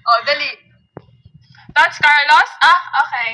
Oh, dali. That's Carlos? Ah, okay.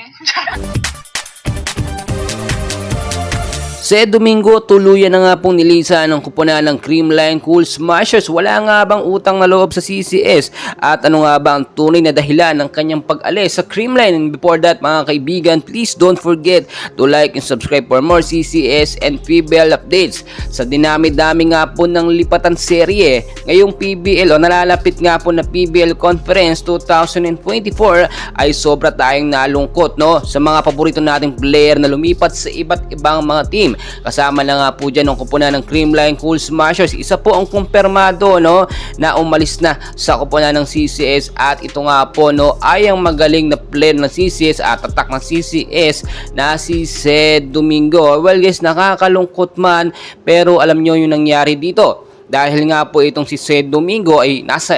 Sa Domingo, tuluyan na nga pong nilisan ng kuponan ng Creamline Cool Smashers. Wala nga bang utang na loob sa CCS? At ano nga ba ang tunay na dahilan ng kanyang pag-alis sa Creamline? And before that, mga kaibigan, please don't forget to like and subscribe for more CCS and PBL updates. Sa dinami-dami nga po ng lipatan serye, ngayong PBL o nalalapit nga po na PBL Conference 2024 ay sobra tayong nalungkot, no? Sa mga paborito nating player na lumipat sa iba't ibang mga team. Kasama na nga po dyan ang kuponan ng Creamline Cool Smashers. Isa po ang kumpirmado, no, na umalis na sa kuponan ng CCS, at ito nga po, no, ay ang magaling na player ng CCS at tatak ng CCS na si Sed Domingo. Well guys, nakakalungkot man, pero alam nyo yung nangyari dito. Dahil nga po itong si Sed Domingo ay nasa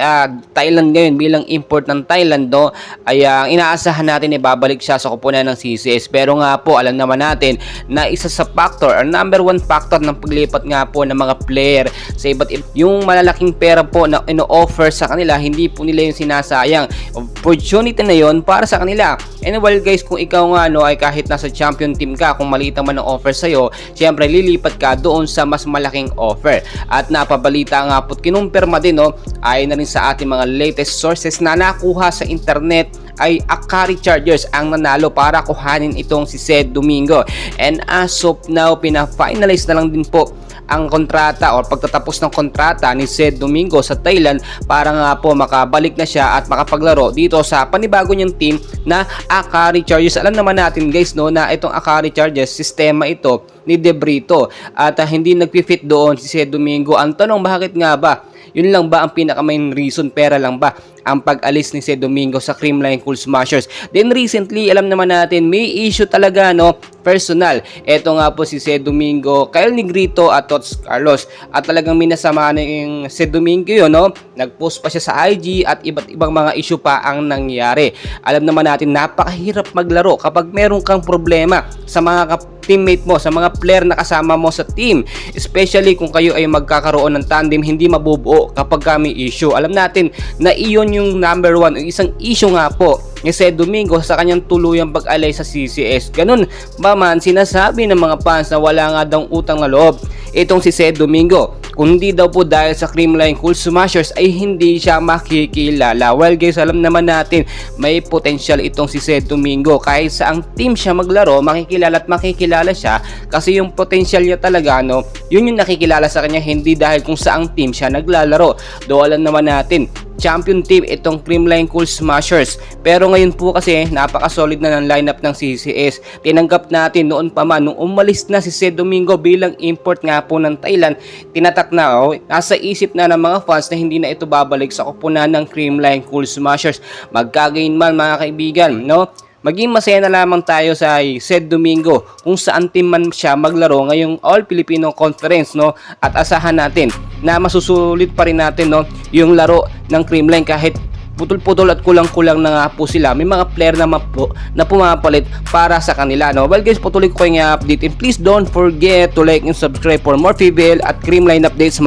Thailand ngayon bilang import ng Thailand, no, ay inaasahan natin ay babalik siya sa kuponan ng CCS. Pero nga po, alam naman natin na isa sa factor or number one factor ng paglipat nga po ng mga player sa iba't yung malalaking pera po na ino-offer sa kanila, hindi po nila yung sinasayang. Opportunity na yon para sa kanila. And well guys, kung ikaw nga, no, ay kahit nasa champion team ka, kung maliit man ang offer sa'yo, syempre lilipat ka doon sa mas malaking offer. At napabalita nga po, kinumpirma din, no, ay na rin sa ating mga latest sources na nakuha sa internet ay Akari Chargers ang nanalo para kuhanin itong si Sed Domingo. And as of now, pina-finalize na lang din po ang kontrata o pagtatapos ng kontrata ni Sed Domingo sa Thailand para nga po makabalik na siya at makapaglaro dito sa panibago niyang team na Akari Chargers. Alam naman natin guys, no, na itong Akari Chargers, sistema ito ni De Brito at hindi nagpi-fit doon si Sed Domingo. Ang tanong, bakit nga ba? Yun lang ba ang pinaka-main reason? Pera lang ba ang pag-alis ni Sed Domingo sa Creamline Cool Smashers? Then recently, alam naman natin, may issue talaga, no, personal. Ito nga po si Sed Domingo, Kyle Negrito at Tots Carlos. At talagang minasama na yung Sed Domingo yun, no? Nag-post pa siya sa IG at iba't ibang mga issue pa ang nangyari. Alam naman natin, napakahirap maglaro kapag meron kang problema sa mga teammate mo, sa mga player na kasama mo sa team. Especially kung kayo ay magkakaroon ng tandem, hindi mabubuo kapag may issue. Alam natin na iyon yung number one, isang issue nga po ni Sed Domingo sa kanyang tuluyang pag-alay sa CCS. Ganun ba man, sinasabi ng mga fans na wala nga daw utang na loob itong si Sed Domingo. Kung hindi daw po dahil sa Creamline Cool Smashers ay hindi siya makikilala. Well guys, alam naman natin may potential itong si Sed Domingo. Kahit sa ang team siya maglaro, makikilala at makikilala siya kasi yung potential niya talaga, no, yun yung nakikilala sa kanya, hindi dahil kung saang team siya naglalaro. Do alam naman natin, champion team itong Creamline Cool Smashers. Pero ngayon po kasi napaka-solid na ng lineup ng CCS. Tinanggap natin noon pa man, nung umalis na si Sed Domingo bilang import nga po ng Thailand, tinatak na, oh, nasa isip na ng mga fans na hindi na ito babalik sa kuponan ng Creamline Cool Smashers. Magkagain man mga kaibigan, no? Maging masaya na lamang tayo sa Sed Domingo kung saan team man siya maglaro ngayong All Filipino Conference, no? At asahan natin na masusulit pa rin natin, no, yung laro ng Creamline kahit putol-putol at kulang-kulang na nga po sila. May mga player na pumapalit para sa kanila, no? Well guys, patuloy ko kayo nga update, and please don't forget to like and subscribe for more PBL at Creamline updates.